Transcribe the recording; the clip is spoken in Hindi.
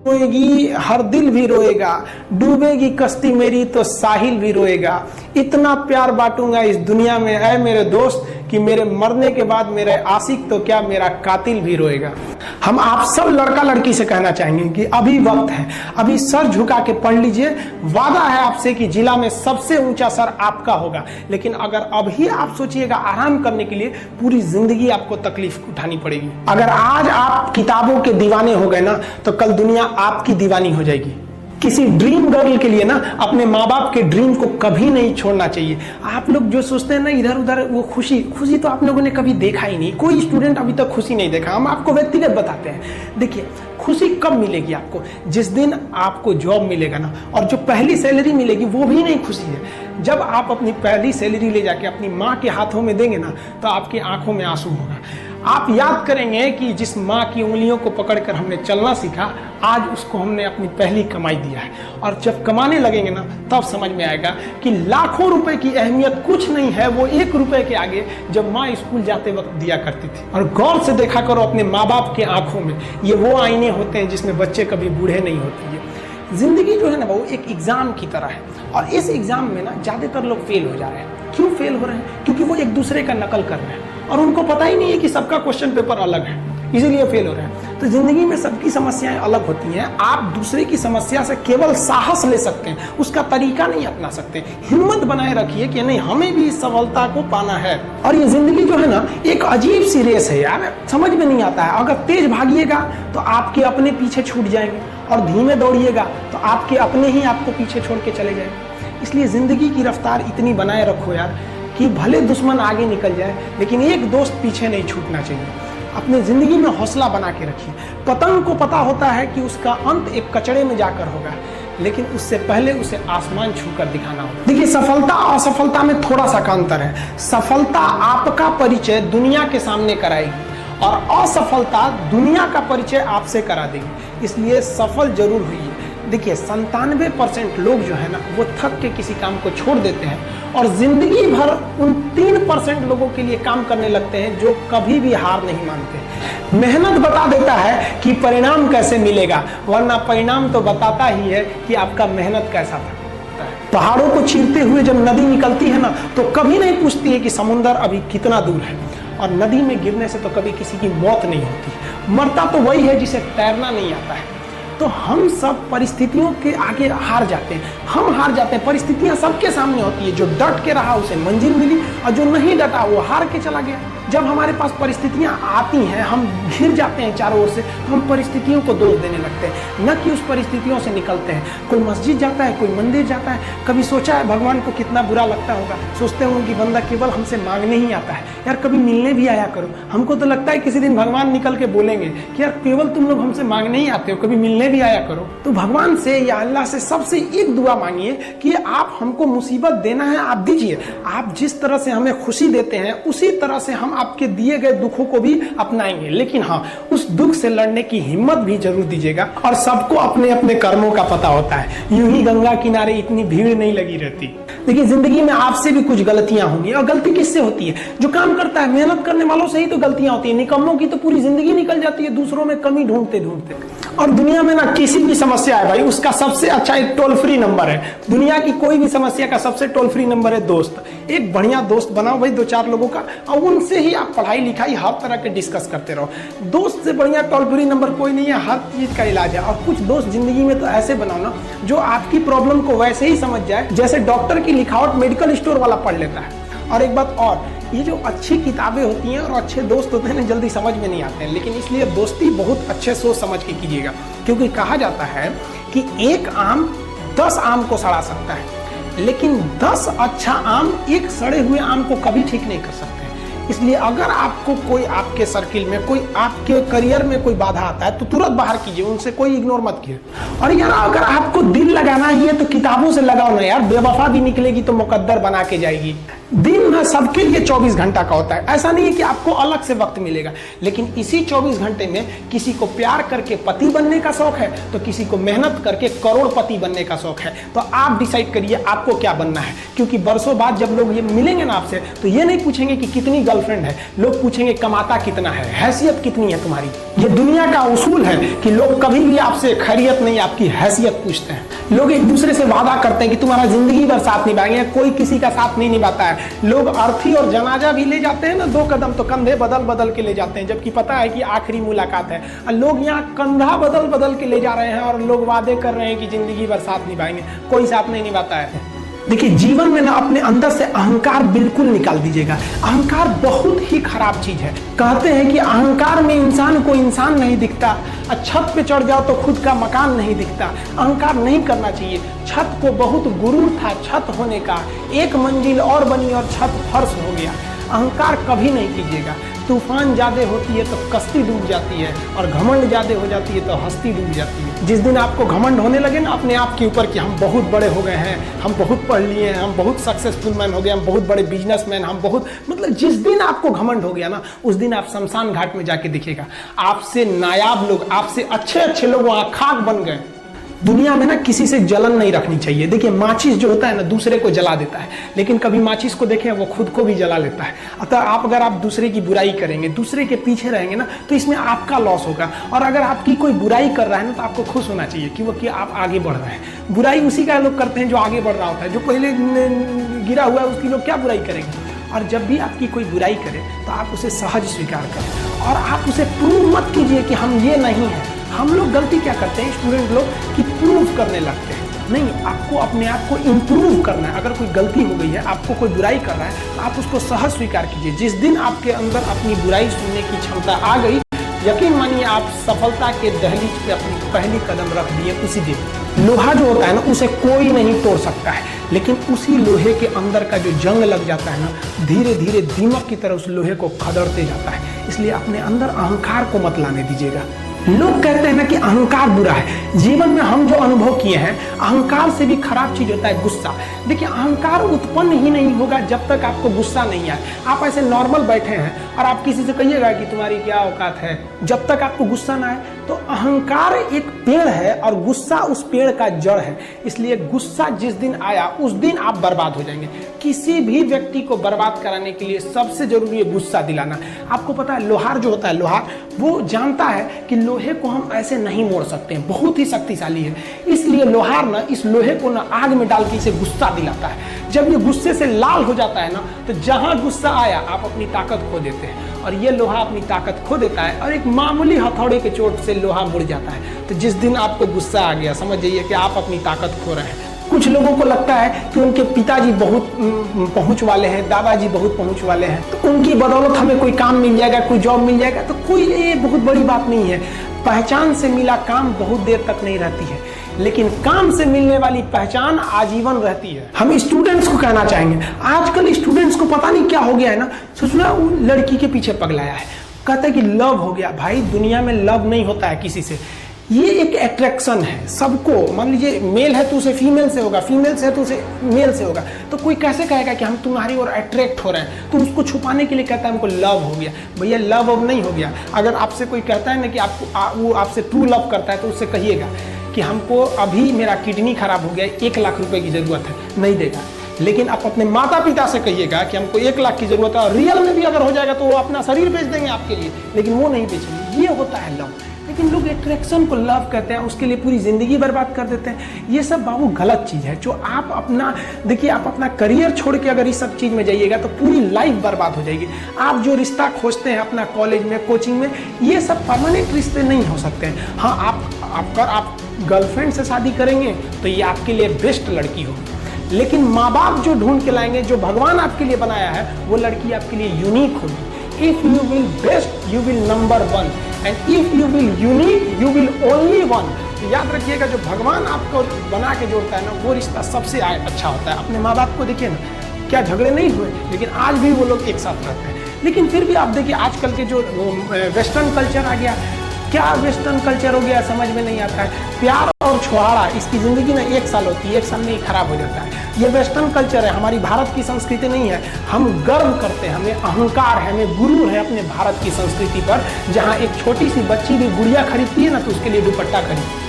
रोएगी हर दिल भी रोएगा, डूबेगी कश्ती मेरी तो साहिल भी रोएगा। इतना प्यार बांटूंगा इस दुनिया में है मेरे दोस्त कि मेरे मरने के बाद मेरे आशिक तो क्या मेरा कातिल भी रोएगा। हम आप सब लड़का लड़की से कहना चाहेंगे कि अभी वक्त है, अभी सर झुका के पढ़ लीजिए। वादा है आपसे कि जिला में सबसे ऊंचा सर आपका होगा, लेकिन अगर अभी आप सोचिएगा आराम करने के लिए, पूरी जिंदगी आपको तकलीफ उठानी पड़ेगी। अगर आज आप किताबों के दीवाने हो गए ना, तो कल दुनिया आपकी दीवानी हो जाएगी। किसी ड्रीम गर्ल के लिए ना अपने माँ बाप के ड्रीम को कभी नहीं छोड़ना चाहिए। आप लोग जो सोचते हैं ना इधर उधर, वो खुशी तो आप लोगों ने कभी देखा ही नहीं। कोई स्टूडेंट अभी तक खुशी नहीं देखा। हम आपको व्यक्तिगत बताते हैं। देखिए, खुशी कब मिलेगी आपको? जिस दिन आपको जॉब मिलेगा ना, और जो पहली सैलरी मिलेगी वो भी नहीं खुशी है। जब आप अपनी पहली सैलरी ले जाके अपनी माँ के हाथों में देंगे ना, तो आपकी आंखों में आंसू होगा। आप याद करेंगे कि जिस माँ की उंगलियों को पकड़कर हमने चलना सीखा, आज उसको हमने अपनी पहली कमाई दिया है। और जब कमाने लगेंगे ना, तब समझ में आएगा कि लाखों रुपए की अहमियत कुछ नहीं है, वो 1 रुपए के आगे जब माँ स्कूल जाते वक्त दिया करती थी। और गौर से देखा करो अपने माँ बाप के आंखों में, ये वो आईने होते हैं जिसमें बच्चे कभी बूढ़े नहीं होते हैं। जिंदगी जो है ना वो एक एग्जाम की तरह है, और इस एग्जाम में ना ज्यादातर लोग फेल हो जा रहे हैं। क्यों फेल हो रहे हैं? क्योंकि वो एक दूसरे का नकल कर रहे हैं और उनको पता ही नहीं है कि सबका क्वेश्चन पेपर अलग है, इसीलिए फेल हो रहे हैं। तो जिंदगी में सबकी समस्याएं अलग होती हैं। आप दूसरे की समस्या से केवल साहस ले सकते हैं, उसका तरीका नहीं अपना सकते। हिम्मत बनाए रखिए कि नहीं, हमें भी इस सफलता को पाना है। और ये जिंदगी जो है ना एक अजीब सी रेस है यार, समझ में नहीं आता है। अगर तेज भागिएगा तो आपके अपने पीछे छूट जाएंगे, और धीमे दौड़िएगा तो आपके अपने ही आपको पीछे छोड़ के चले जाएंगे। इसलिए जिंदगी की रफ्तार इतनी बनाए रखो यार कि भले दुश्मन आगे निकल जाए, लेकिन एक दोस्त पीछे नहीं छूटना चाहिए। अपने जिंदगी में हौसला बना के रखिए। पतंग को पता होता है कि उसका अंत एक कचड़े में जाकर होगा, लेकिन उससे पहले उसे आसमान छूकर दिखाना होगा। देखिए, सफलता और असफलता में थोड़ा सा अंतर है। सफलता आपका परिचय दुनिया के सामने कराएगी, और असफलता दुनिया का परिचय आपसे करा देगी। इसलिए सफल जरूर हुई। देखिए, 97% लोग जो है ना वो थक के किसी काम को छोड़ देते हैं, और जिंदगी भर उन 3% लोगों के लिए काम करने लगते हैं जो कभी भी हार नहीं मानते। मेहनत बता देता है कि परिणाम कैसे मिलेगा, वरना परिणाम तो बताता ही है कि आपका मेहनत कैसा था। पहाड़ों को चीरते हुए जब नदी निकलती है ना, तो कभी नहीं पूछती है कि समुद्र अभी कितना दूर है। और नदी में गिरने से तो कभी किसी की मौत नहीं होती। मरता तो वही है जिसे तैरना नहीं आता है। तो हम सब परिस्थितियों के आगे हार जाते हैं। हम हार जाते हैं, परिस्थितियां सबके सामने होती है। जो डट के रहा उसे मंजिल मिली, और जो नहीं डटा वो हार के चला गया। जब हमारे पास परिस्थितियां आती हैं, हम घिर जाते हैं चारों ओर से, तो हम परिस्थितियों को दोष देने लगते हैं, न कि उस परिस्थितियों से निकलते हैं। कोई मस्जिद जाता है, कोई मंदिर जाता है, कभी सोचा है भगवान को कितना बुरा लगता होगा? सोचते होंगे कि बंदा केवल हमसे मांगने ही आता है। यार कभी मिलने भी आया करो। हमको तो लगता है किसी दिन भगवान निकल के बोलेंगे कि यार केवल तुम लोग हमसे मांगने ही आते हो, कभी मिलने भी आया करो। तो भगवान से या अल्लाह से सबसे एक दुआ मांगिए कि आप हमको मुसीबत देना है, आप दीजिए। आप जिस तरह से हमें खुशी देते हैं, उसी तरह से हम आपके दिए गए दुखों को भी अपनाएंगे। लेकिन हाँ, उस दुख से लड़ने की हिम्मत भी जरूर दीजिएगा। और सबको अपने अपने कर्मों का पता होता है। यूं ही गंगा किनारे इतनी भीड़ नहीं लगी रहती। देखिए, जिंदगी में आपसे भी कुछ गलतियां होंगी, और गलती किससे होती है? जो काम करता है, मेहनत करने वालों से ही तो गलतियां होती है। निकम्मों की तो पूरी जिंदगी निकल जाती है दूसरों में कमी ढूंढते ढूंढते। और दुनिया में ना किसी भी समस्या है भाई, उसका सबसे अच्छा एक टोल फ्री नंबर है। दुनिया की कोई भी समस्या का सबसे टोल फ्री नंबर है दोस्त। एक बढ़िया दोस्त बनाओ भाई, 2-4 लोगों का, और उनसे ही आप पढ़ाई लिखाई हर तरह के डिस्कस करते रहो। दोस्त से बढ़िया टोल फ्री नंबर कोई नहीं है, हर चीज का इलाज है। और कुछ दोस्त जिंदगी में तो ऐसे बनाओ ना जो आपकी प्रॉब्लम को वैसे ही समझ जाए जैसे डॉक्टर की लिखावट मेडिकल स्टोर वाला पढ़ लेता है। और एक बात और, ये जो अच्छी किताबें होती हैं और अच्छे दोस्त होते हैं ना, जल्दी समझ में नहीं आते हैं। लेकिन इसलिए दोस्ती बहुत अच्छे सोच समझ के कीजिएगा, क्योंकि कहा जाता है कि एक आम 10 आम को सड़ा सकता है, लेकिन 10 अच्छा आम एक सड़े हुए आम को कभी ठीक नहीं कर सकते। इसलिए अगर आपको कोई आपके सर्किल में, कोई आपके करियर में कोई बाधा आता है, तो तुरंत बाहर कीजिए, उनसे कोई इग्नोर मत कीजिए। और यार अगर आपको दिल लगाना ही है तो किताबों से लगाओ ना यार। बेवफा भी निकलेगी तो मुकद्दर बना के जाएगी। दिन ना सबके लिए 24 घंटा का होता है। ऐसा नहीं है कि आपको अलग से वक्त मिलेगा, लेकिन इसी 24 घंटे में किसी को प्यार करके पति बनने का शौक है, तो किसी को मेहनत करके करोड़पति बनने का शौक है। तो आप डिसाइड करिए आपको क्या बनना है, क्योंकि बरसों बाद जब लोग ये मिलेंगे ना आपसे, तो ये नहीं पूछेंगे कि कितनी गर्लफ्रेंड है, लोग पूछेंगे कमाता कितना है, हैसियत कितनी है तुम्हारी। ये दुनिया का उसूल है कि लोग कभी भी आपसे खैरियत नहीं, आपकी हैसियत पूछते हैं। लोग एक दूसरे से वादा करते हैं कि तुम्हारा जिंदगी भर साथ निभाएंगे, कोई किसी का साथ नहीं निभाता है। लोग अर्थी और जनाजा भी ले जाते हैं ना 2 कदम, तो कंधे बदल बदल के ले जाते हैं, जबकि पता है कि आखिरी मुलाकात है। और लोग यहाँ कंधा बदल बदल के ले जा रहे हैं और लोग वादे कर रहे हैं कि जिंदगी भर साथ निभाएंगे, कोई साथ नहीं निभाता है। देखिए, जीवन में ना अपने अंदर से अहंकार बिल्कुल निकाल दीजिएगा। अहंकार बहुत ही खराब चीज है। कहते हैं कि अहंकार में इंसान को इंसान नहीं दिखता, और छत पे चढ़ जाओ तो खुद का मकान नहीं दिखता। अहंकार नहीं करना चाहिए। छत को बहुत गुरूर था छत होने का, 1 मंजिल और बनी और छत फर्श हो गया। अहंकार कभी नहीं कीजिएगा। तूफान ज्यादा होती है तो कश्ती डूब जाती है, और घमंड ज्यादा हो जाती है तो हस्ती डूब जाती है। जिस दिन आपको घमंड होने लगे ना अपने आप के ऊपर कि हम बहुत बड़े हो गए हैं, हम बहुत पढ़ लिए हैं, हम बहुत सक्सेसफुल मैन हो गए, हम बहुत बड़े बिजनेसमैन, हम बहुत, मतलब जिस दिन आपको घमंड हो गया ना, उस दिन आप शमशान घाट में जाके दिखेगा आपसे नायाब लोग, आपसे अच्छे अच्छे लोग वहां खाक बन गए। दुनिया में ना किसी से जलन नहीं रखनी चाहिए। देखिए, माचिस जो होता है ना दूसरे को जला देता है, लेकिन कभी माचिस को देखें वो खुद को भी जला लेता है। अतः अगर आप दूसरे की बुराई करेंगे, दूसरे के पीछे रहेंगे ना, तो इसमें आपका लॉस होगा। और अगर आपकी कोई बुराई कर रहा है ना, तो आपको खुश होना चाहिए कि आप आगे बढ़ रहे हैं। बुराई उसी का लोग करते हैं जो आगे बढ़ रहा होता है। जो पहले गिरा हुआ है उसकी लोग क्या बुराई करेंगे। और जब भी आपकी कोई बुराई करे तो आप उसे सहज स्वीकार करें, और आप उसे प्रूव मत कीजिए कि हम ये नहीं है। हम लोग गलती क्या करते हैं स्टूडेंट लोग, कि प्रूव करने लगते हैं। नहीं, आपको अपने आप को इम्प्रूव करना है। अगर कोई गलती हो गई है, आपको कोई बुराई कर रहा है, तो आप उसको सहज स्वीकार कीजिए। जिस दिन आपके अंदर अपनी बुराई सुनने की क्षमता आ गई, यकीन मानिए आप सफलता के दहलीज पे अपनी पहली कदम रख दिए उसी दिन। लोहा जो होता है ना, उसे कोई नहीं तोड़ सकता है, लेकिन उसी लोहे के अंदर का जो जंग लग जाता है ना, धीरे धीरे दीमक की तरह उस लोहे को खदड़ते जाता है। इसलिए अपने अंदर अहंकार को मत लाने दीजिएगा। लोग कहते हैं ना कि अहंकार बुरा है। जीवन में हम जो अनुभव किए हैं, अहंकार से भी खराब चीज होता है गुस्सा। देखिए, अहंकार उत्पन्न ही नहीं होगा जब तक आपको गुस्सा नहीं आए। आप ऐसे नॉर्मल बैठे हैं और आप किसी से कहिएगा कि तुम्हारी क्या औकात है, जब तक आपको गुस्सा ना आए। तो अहंकार एक पेड़ है और गुस्सा उस पेड़ का जड़ है। इसलिए गुस्सा जिस दिन आया उस दिन आप बर्बाद हो जाएंगे। किसी भी व्यक्ति को बर्बाद कराने के लिए सबसे जरूरी है गुस्सा दिलाना। आपको पता है, लोहार जो होता है, लोहार वो जानता है कि लोहे को हम ऐसे नहीं मोड़ सकते हैं, बहुत ही शक्तिशाली है। इसलिए लोहार ना इस लोहे को ना आग में डाल के इसे गुस्सा दिलाता है। जब ये गुस्से से लाल हो जाता है ना, तो जहां गुस्सा आया आप अपनी ताकत खो देते हैं, और ये लोहा अपनी ताकत खो देता है, और एक मामूली हथौड़े के चोट से लोहा मुड़ जाता है। तो जिस दिन आपको गुस्सा आ गया, समझ जाइए कि आप अपनी ताकत खो रहे हैं। कुछ लोगों को लगता है कि उनके पिताजी बहुत पहुंच वाले हैं, दादाजी बहुत पहुंच वाले हैं, तो उनकी बदौलत हमें कोई काम मिल जाएगा, कोई जॉब मिल जाएगा। तो कोई ये बहुत बड़ी बात नहीं है। पहचान से मिला काम बहुत देर तक नहीं रहती है, लेकिन काम से मिलने वाली पहचान आजीवन रहती है। हम स्टूडेंट्स को कहना चाहेंगे, आजकल स्टूडेंट्स को पता नहीं क्या हो गया है ना, सोचना वो लड़की के पीछे पगलाया है, कहता है कि लव हो गया। भाई, दुनिया में लव नहीं होता है किसी से, ये एक अट्रैक्शन है सबको। मान लीजिए मेल है तो उसे फीमेल से होगा, फीमेल से है तो उसे मेल से होगा। तो कोई कैसे कहेगा कि हम तुम्हारी ओर अट्रैक्ट हो रहे हैं, तो उसको छुपाने के लिए कहता है हमको लव हो गया। भैया, लव अब नहीं हो गया। अगर आपसे कोई कहता है ना कि आपको वो आपसे ट्रू लव करता है, तो उससे कहिएगा कि हमको अभी मेरा किडनी खराब हो गया, 1 लाख रुपए की जरूरत है, नहीं देगा। लेकिन आप अपने माता पिता से कहिएगा कि हमको 1 लाख की जरूरत है, और रियल में भी अगर हो जाएगा तो वो अपना शरीर बेच देंगे आपके लिए, लेकिन वो नहीं बेचेंगे। ये होता है लव। लेकिन लोग अट्रैक्शन को लव कहते हैं, उसके लिए पूरी जिंदगी बर्बाद कर देते हैं। ये सब बाबू गलत चीज है। जो आप अपना देखिए, आप अपना करियर छोड़ के अगर इस सब चीज में जाइएगा तो पूरी लाइफ बर्बाद हो जाएगी। आप जो रिश्ता खोजते हैं अपना कॉलेज में, कोचिंग में, ये सब परमानेंट रिश्ते नहीं हो सकते हैं। हाँ, आप गर्लफ्रेंड से शादी करेंगे तो ये आपके लिए बेस्ट लड़की होगी, लेकिन माँ बाप जो ढूंढ के लाएंगे, जो भगवान आपके लिए बनाया है, वो लड़की आपके लिए यूनिक होगी। If you will best, you will number 1, and if you will unique, you will only one। तो याद रखिएगा, जो भगवान आपको बना के जोड़ता है ना, वो रिश्ता सबसे अच्छा होता है। अपने माँ बाप को देखिए ना, क्या झगड़े नहीं हुए, लेकिन आज भी वो लोग एक साथ रहते हैं। लेकिन फिर भी आप देखिए, आजकल के जो वेस्टर्न कल्चर आ गया, क्या वेस्टर्न कल्चर हो गया समझ में नहीं आता है। प्यार और छुहाड़ा, इसकी जिंदगी ना 1 साल होती है, 1 साल में ही खराब हो जाता है। ये वेस्टर्न कल्चर है, हमारी भारत की संस्कृति नहीं है। हम गर्व करते हैं, हमें अहंकार है, हमें गुरूर है अपने भारत की संस्कृति पर। जहाँ एक छोटी सी बच्ची भी गुड़िया खरीदती है ना, तो उसके लिए दुपट्टा खरीदती है।